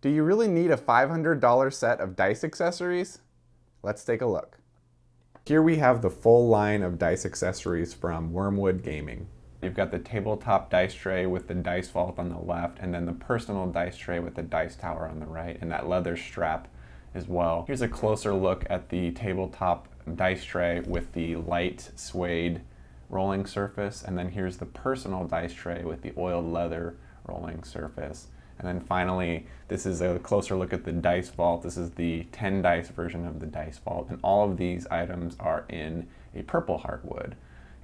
Do you really need a $500 set of dice accessories? Let's take a look. Here we have the full line of dice accessories from Wyrmwood Gaming. You've got the tabletop dice tray with the dice vault on the left, and then the personal dice tray with the dice tower on the right, and that leather strap as well. Here's a closer look at the tabletop dice tray with the light suede rolling surface, and then here's the personal dice tray with the oiled leather rolling surface. And then finally, this is a closer look at the dice vault. This is the 10 dice version of the dice vault, and all of these items are in a purple heartwood.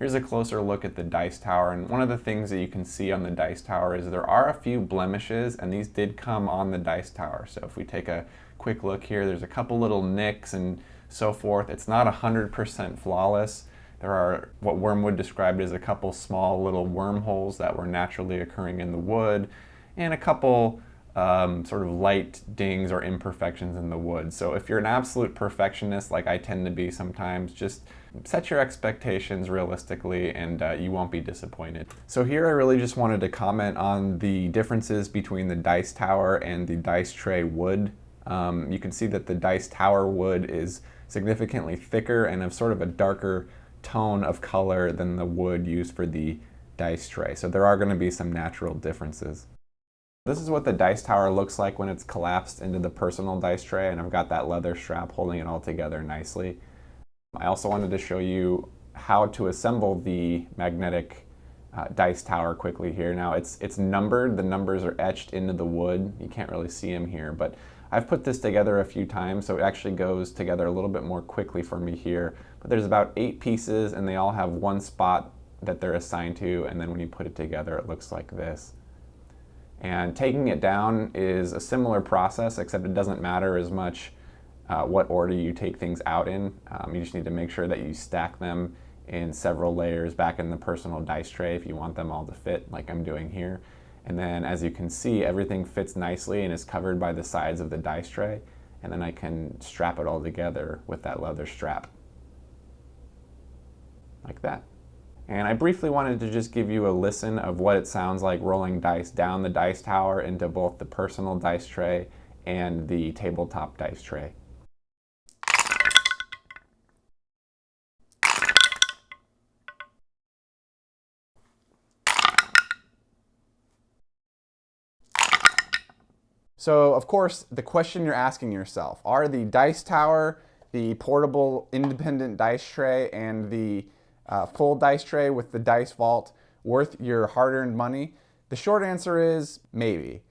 Here's a closer look at the dice tower, and one of the things that you can see on the dice tower is there are a few blemishes, and these did come on the dice tower. So if we take a quick look here, there's a couple little nicks and so forth. It's not 100% flawless. There are what Wyrmwood described as a couple small little wormholes that were naturally occurring in the wood, and a couple sort of light dings or imperfections in the wood. So if you're an absolute perfectionist, like I tend to be sometimes, just set your expectations realistically and you won't be disappointed. So here I really just wanted to comment on the differences between the dice tower and the dice tray wood. You can see that the dice tower wood is significantly thicker and of sort of a darker tone of color than the wood used for the dice tray. So there are going to be some natural differences. This is what the dice tower looks like when it's collapsed into the personal dice tray, and I've got that leather strap holding it all together nicely. I also wanted to show you how to assemble the magnetic dice tower quickly here. Now it's numbered, the numbers are etched into the wood. You can't really see them here, but I've put this together a few times, so it actually goes together a little bit more quickly for me here. But there's about 8 pieces, and they all have one spot that they're assigned to, and then when you put it together, it looks like this. And taking it down is a similar process, except it doesn't matter as much what order you take things out in. You just need to make sure that you stack them in several layers back in the personal dice tray if you want them all to fit like I'm doing here. And then as you can see, everything fits nicely and is covered by the sides of the dice tray. And then I can strap it all together with that leather strap. Like that. And I briefly wanted to just give you a listen of what it sounds like rolling dice down the dice tower into both the personal dice tray and the tabletop dice tray. So, of course, the question you're asking yourself, are the dice tower, the portable independent dice tray, and the full dice tray with the dice vault worth your hard-earned money? The short answer is maybe.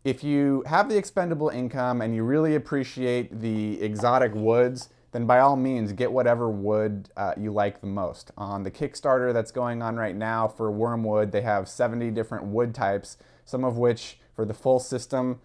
If you have the expendable income and you really appreciate the exotic woods, then by all means get whatever wood you like the most. On the Kickstarter that's going on right now for Wyrmwood, they have 70 different wood types, some of which for the full system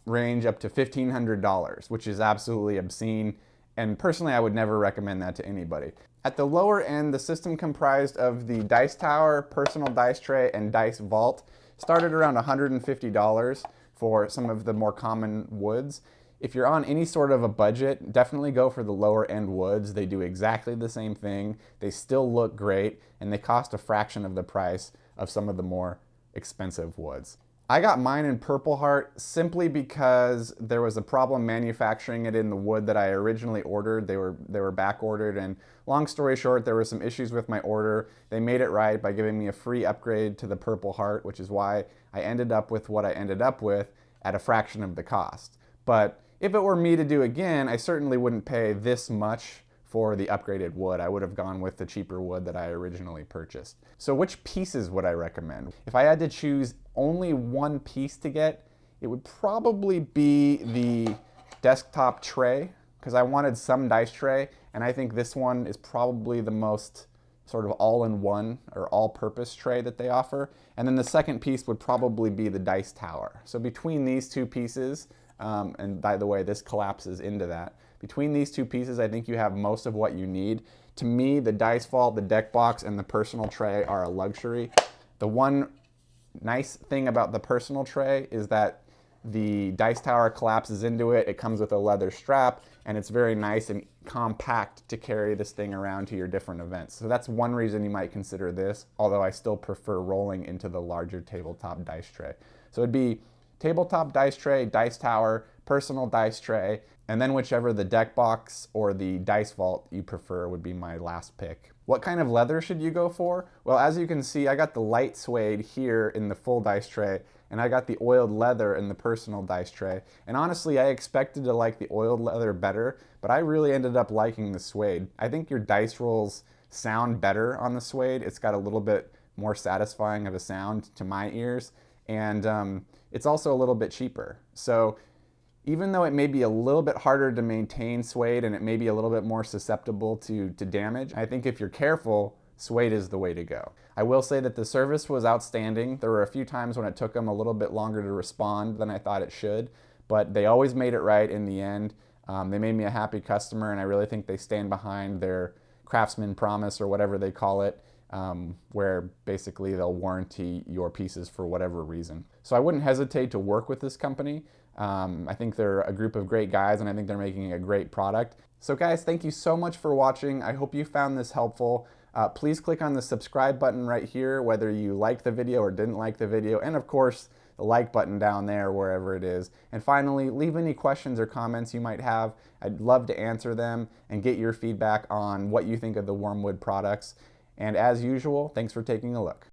range up to $1,500, which is absolutely obscene. And personally, I would never recommend that to anybody. At the lower end, the system comprised of the dice tower, personal dice tray, and dice vault started around $150 for some of the more common woods. If you're on any sort of a budget, definitely go for the lower end woods. They do exactly the same thing. They still look great, and they cost a fraction of the price of some of the more expensive woods. I got mine in Purple Heart simply because there was a problem manufacturing it in the wood that I originally ordered. They were back ordered, and long story short, there were some issues with my order. They made it right by giving me a free upgrade to the Purple Heart, which is why I ended up with what I ended up with at a fraction of the cost. But if it were me to do again, I certainly wouldn't pay this much for the upgraded wood. I would have gone with the cheaper wood that I originally purchased. So which pieces would I recommend? If I had to choose only one piece to get, it would probably be the desktop tray, because I wanted some dice tray, and I think this one is probably the most sort of all-in-one or all-purpose tray that they offer. And then the second piece would probably be the dice tower. So between these two pieces, and by the way, this collapses into that, between these two pieces, I think you have most of what you need. To me, the dice vault, the deck box, and the personal tray are a luxury. The one nice thing about the personal tray is that the dice tower collapses into it. It comes with a leather strap, and it's very nice and compact to carry this thing around to your different events. So that's one reason you might consider this, although I still prefer rolling into the larger tabletop dice tray. So it'd be tabletop dice tray, dice tower, personal dice tray, and then whichever the deck box or the dice vault you prefer would be my last pick. What kind of leather should you go for? Well, as you can see, I got the light suede here in the full dice tray, and I got the oiled leather in the personal dice tray. And honestly, I expected to like the oiled leather better, but I really ended up liking the suede. I think your dice rolls sound better on the suede. It's got a little bit more satisfying of a sound to my ears, and it's also a little bit cheaper. So even though it may be a little bit harder to maintain suede and it may be a little bit more susceptible to damage, I think if you're careful, suede is the way to go. I will say that the service was outstanding. There were a few times when it took them a little bit longer to respond than I thought it should, but they always made it right in the end. They made me a happy customer, and I really think they stand behind their craftsman promise or whatever they call it, where basically they'll warranty your pieces for whatever reason. So I wouldn't hesitate to work with this company. I think they're a group of great guys, and I think they're making a great product. So guys, thank you so much for watching. I hope you found this helpful. Please click on the subscribe button right here, whether you liked the video or didn't like the video, and of course, the like button down there, wherever it is. And finally, leave any questions or comments you might have. I'd love to answer them and get your feedback on what you think of the Wyrmwood products. And as usual, thanks for taking a look.